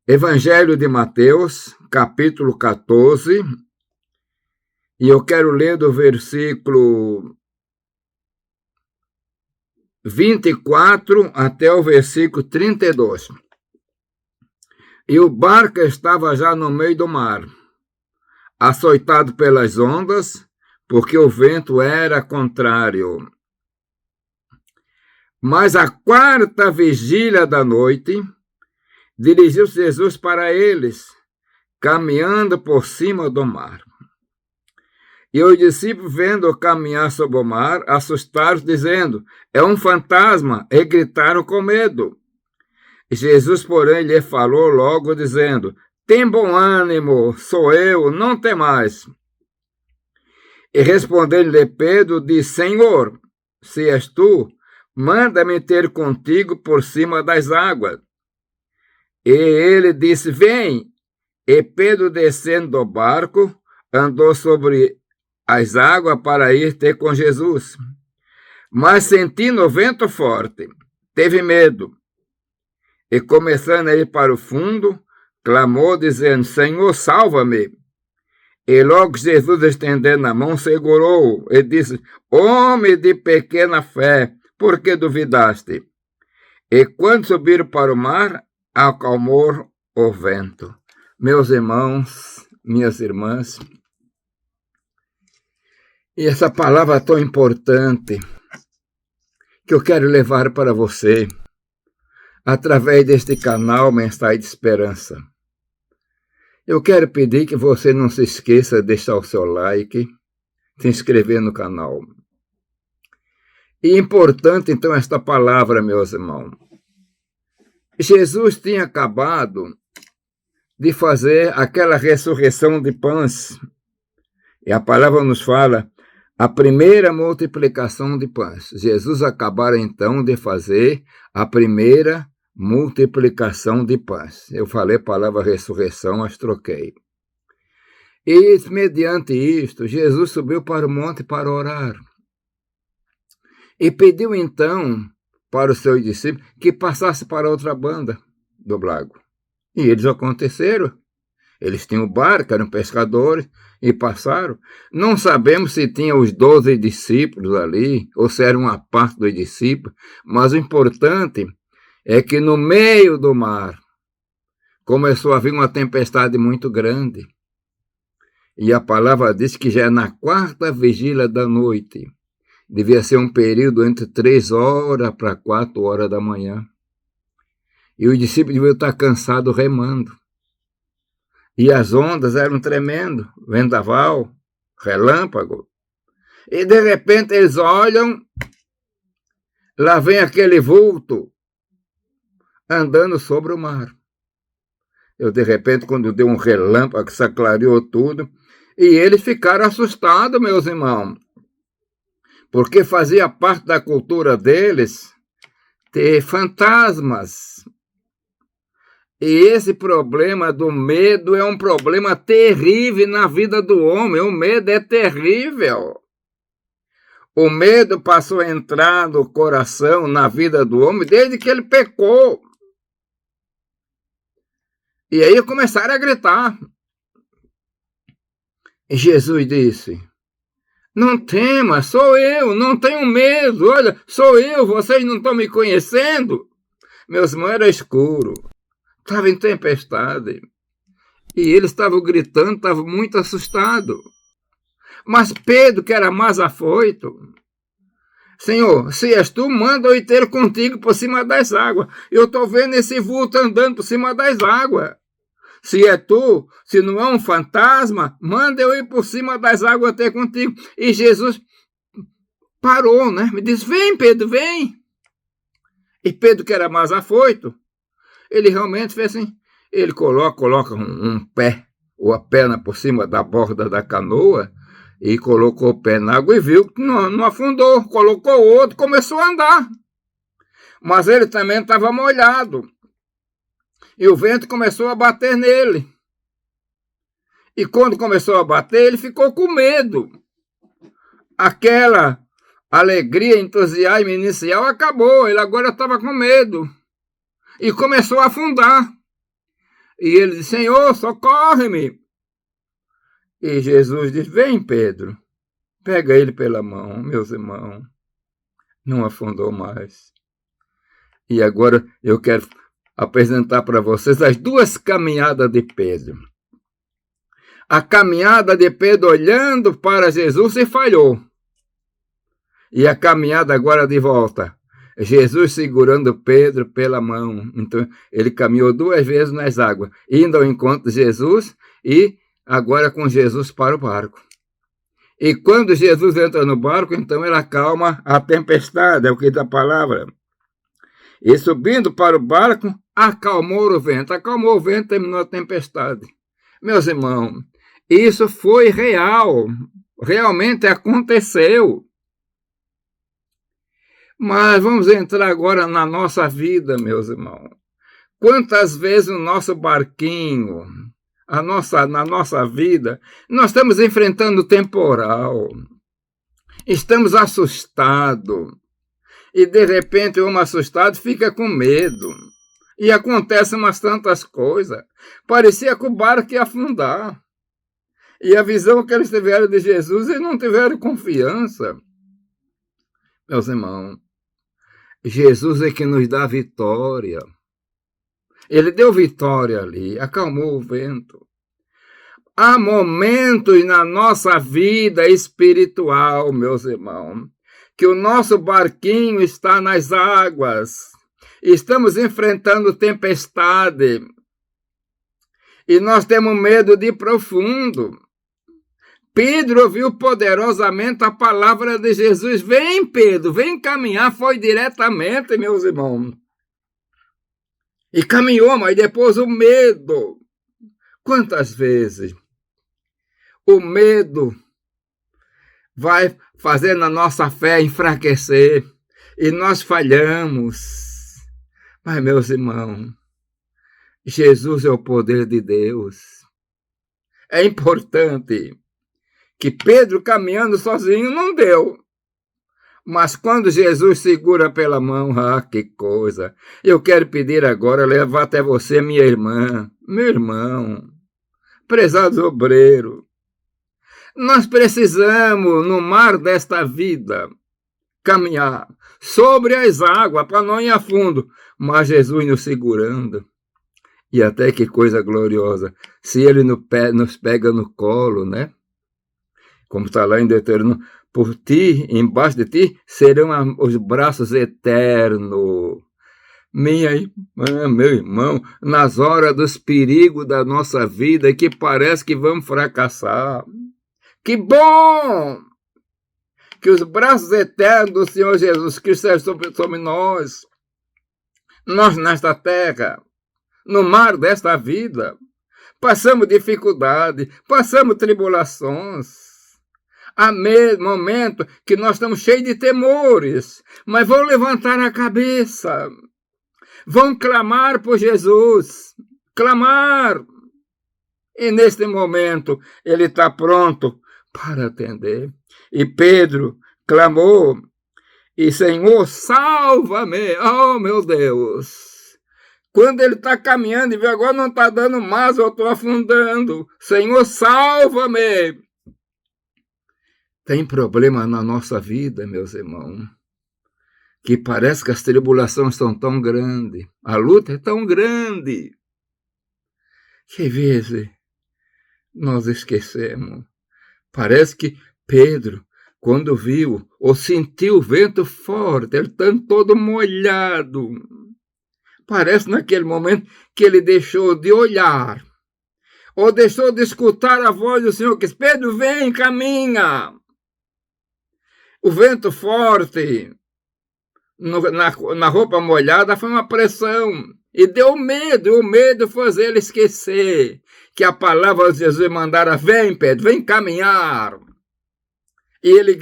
Evangelho de Mateus, capítulo 14, e eu quero ler do versículo 24 até o versículo 32. E o barco estava já no meio do mar, açoitado pelas ondas, porque o vento era contrário. Mas à quarta vigília da noite, dirigiu-se Jesus para eles, caminhando por cima do mar. E os discípulos, vendo-o caminhar sobre o mar, assustaram-se, dizendo: é um fantasma, e gritaram com medo. Jesus, porém, lhe falou logo, dizendo: tem bom ânimo, sou eu, não temais. E respondendo-lhe Pedro, disse: Senhor, se és tu, manda-me ter contigo por cima das águas. E ele disse: vem. E Pedro, descendo do barco, andou sobre as águas para ir ter com Jesus. Mas sentindo o vento forte, teve medo. E começando a ir para o fundo, clamou, dizendo: Senhor, salva-me. E logo Jesus, estendendo a mão, segurou-o e disse: homem de pequena fé, por que duvidaste? E quando subiram para o mar, acalmou o vento. Meus irmãos, minhas irmãs, e essa palavra tão importante que eu quero levar para você através deste canal Mensagem de Esperança. Eu quero pedir que você não se esqueça de deixar o seu like, se inscrever no canal. E importante então esta palavra, meus irmãos. Jesus tinha acabado de fazer aquela ressurreição de pães. E a palavra nos fala a primeira multiplicação de pães. Jesus acabara então de fazer a primeira multiplicação de pães. Eu falei a palavra ressurreição, mas troquei. E mediante isto, Jesus subiu para o monte para orar. E pediu então para os seus discípulos que passasse para outra banda do lago. E eles aconteceram. Eles tinham barco, eram pescadores, e passaram. Não sabemos se tinha os 12 discípulos ali, ou se era uma parte dos discípulos, mas o importante é que no meio do mar começou a vir uma tempestade muito grande. E a palavra diz que já é na quarta vigília da noite. Devia ser um período entre 3 horas para 4 horas da manhã. E os discípulos deviam estar cansados remando. E as ondas eram tremendas, vendaval, relâmpago. E de repente eles olham, lá vem aquele vulto andando sobre o mar. Eu, de repente, quando deu um relâmpago, se clareou tudo, e eles ficaram assustados, meus irmãos, porque fazia parte da cultura deles ter fantasmas. E esse problema do medo é um problema terrível na vida do homem. O medo é terrível. O medo passou a entrar no coração, na vida do homem, desde que ele pecou. E aí começaram a gritar. E Jesus disse: não tema, sou eu, não tenho medo. Olha, sou eu, vocês não estão me conhecendo. Meus irmãos, era escuro. Estava em tempestade. E eles estavam gritando, estavam muito assustados. Mas Pedro, que era mais afoito: Senhor, se és tu, manda eu ir ter contigo por cima das águas. Eu estou vendo esse vulto andando por cima das águas. Se é tu, se não é um fantasma, manda eu ir por cima das águas ter contigo. E Jesus parou, né? Me disse: vem, Pedro, vem. E Pedro, que era mais afoito, ele realmente fez assim. Ele coloca um pé, ou a perna por cima da borda da canoa, e colocou o pé na água e viu que não afundou. Colocou o outro, começou a andar. Mas ele também estava molhado. E o vento começou a bater nele. E quando começou a bater, ele ficou com medo. Aquela alegria, entusiasmo inicial acabou. Ele agora estava com medo. E começou a afundar. E ele disse: Senhor, socorre-me. E Jesus disse: vem, Pedro. Pega ele pela mão, meus irmãos. Não afundou mais. E agora eu quero apresentar para vocês as duas caminhadas de Pedro. A caminhada de Pedro olhando para Jesus e falhou. E a caminhada agora de volta. Jesus segurando Pedro pela mão. Então, ele caminhou 2 vezes nas águas, indo ao encontro de Jesus e agora com Jesus para o barco. E quando Jesus entra no barco, então ele acalma a tempestade, é o que diz a palavra. E subindo para o barco, acalmou o vento. Acalmou o vento, terminou a tempestade. Meus irmãos, isso foi real. Realmente aconteceu. Mas vamos entrar agora na nossa vida, meus irmãos. Quantas vezes o nosso barquinho, na nossa vida, nós estamos enfrentando temporal, estamos assustados, e de repente o homem assustado fica com medo, e acontecem umas tantas coisas. Parecia que o barco ia afundar, e a visão que eles tiveram de Jesus, eles não tiveram confiança. Meus irmãos, Jesus é que nos dá vitória. Ele deu vitória ali, acalmou o vento. Há momentos na nossa vida espiritual, meus irmãos, que o nosso barquinho está nas águas. Estamos enfrentando tempestade. E nós temos medo de ir profundo. Pedro ouviu poderosamente a palavra de Jesus. Vem, Pedro, vem caminhar. Foi diretamente, meus irmãos. E caminhou, mas depois o medo. Quantas vezes o medo vai fazendo a nossa fé enfraquecer e nós falhamos. Mas, meus irmãos, Jesus é o poder de Deus. É importante que Pedro caminhando sozinho não deu. Mas quando Jesus segura pela mão, que coisa. Eu quero pedir agora, levar até você, minha irmã, meu irmão, prezados obreiros. Nós precisamos, no mar desta vida, caminhar sobre as águas para não ir a fundo. Mas Jesus nos segurando. E até que coisa gloriosa. Se ele nos pega no colo, né? Como está lá em Deuteronômio, por ti, embaixo de ti, serão os braços eternos. Minha irmã, meu irmão, nas horas dos perigos da nossa vida, que parece que vamos fracassar. Que bom que os braços eternos do Senhor Jesus Cristo estão sobre nós. Nós nesta terra, no mar desta vida, passamos dificuldade, passamos tribulações. Há momento que nós estamos cheios de temores, mas vão levantar a cabeça, vão clamar por Jesus, clamar. E neste momento ele está pronto para atender. E Pedro clamou, e Senhor, salva-me, oh meu Deus. Quando ele está caminhando e vê agora não está dando mais, eu estou afundando. Senhor, salva-me. Tem problema na nossa vida, meus irmãos, que parece que as tribulações são tão grandes, a luta é tão grande, que às vezes nós esquecemos. Parece que Pedro, quando viu ou sentiu o vento forte, ele está todo molhado. Parece naquele momento que ele deixou de olhar, ou deixou de escutar a voz do Senhor, que diz, Pedro, vem, caminha. O vento forte, na roupa molhada, foi uma pressão. E deu medo, o medo fez ele esquecer que a palavra de Jesus mandara, vem, Pedro, vem caminhar. E ele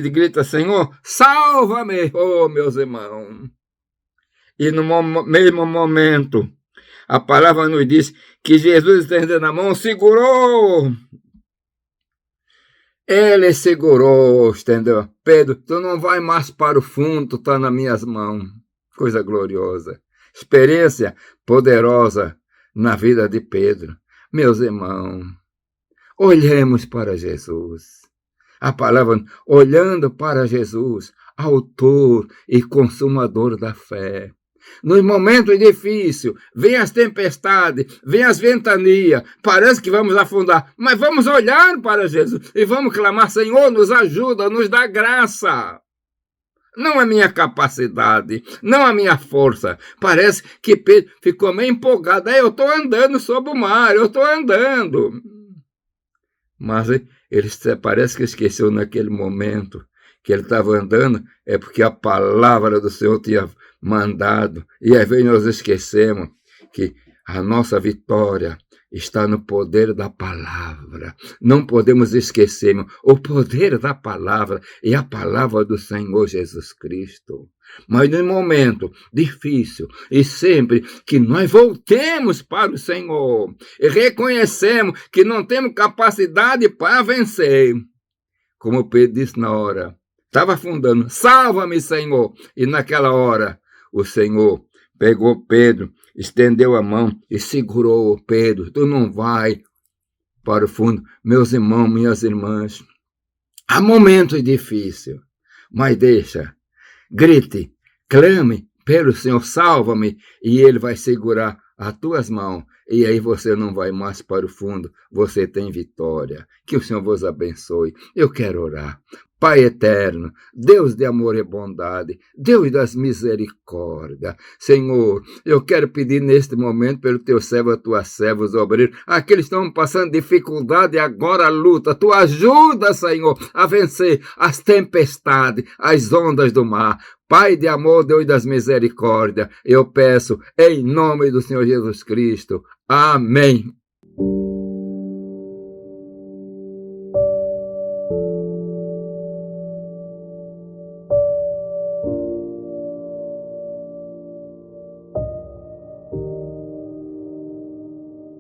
grita, Senhor, salva-me, oh, meus irmãos. E no mesmo momento, a palavra nos diz que Jesus, estendendo a mão, segurou. Ele segurou, entendeu? Pedro, tu não vai mais para o fundo, tu está nas minhas mãos. Coisa gloriosa. Experiência poderosa na vida de Pedro. Meus irmãos, olhemos para Jesus. A palavra, olhando para Jesus, autor e consumador da fé. Nos momentos difíceis, vem as tempestades, vem as ventanias, parece que vamos afundar, mas vamos olhar para Jesus e vamos clamar, Senhor, nos ajuda, nos dá graça. Não a minha capacidade, não a minha força. Parece que Pedro ficou meio empolgado. Eu estou andando sobre o mar, eu estou andando. Mas ele parece que esqueceu naquele momento que ele estava andando, é porque a palavra do Senhor tinha mandado. E às vezes nós esquecemos que a nossa vitória está no poder da palavra. Não podemos esquecer o poder da palavra e a palavra do Senhor Jesus Cristo. Mas no momento difícil, e sempre que nós voltemos para o Senhor e reconhecemos que não temos capacidade para vencer, como Pedro disse na hora, estava afundando, salva-me, Senhor. E naquela hora, o Senhor pegou Pedro, estendeu a mão e segurou Pedro. Tu não vai para o fundo. Meus irmãos, minhas irmãs, há momentos difíceis, mas deixa, grite, clame pelo Senhor, salva-me, e Ele vai segurar as tuas mãos, e aí você não vai mais para o fundo, você tem vitória. Que o Senhor vos abençoe. Eu quero orar. Pai eterno, Deus de amor e bondade, Deus das misericórdias, Senhor, eu quero pedir neste momento pelo teu servo, a tua serva, os obreiros, aqueles que estão passando dificuldade agora, luta, tu ajuda, Senhor, a vencer as tempestades, as ondas do mar. Pai de amor, Deus das misericórdias, eu peço em nome do Senhor Jesus Cristo. Amém.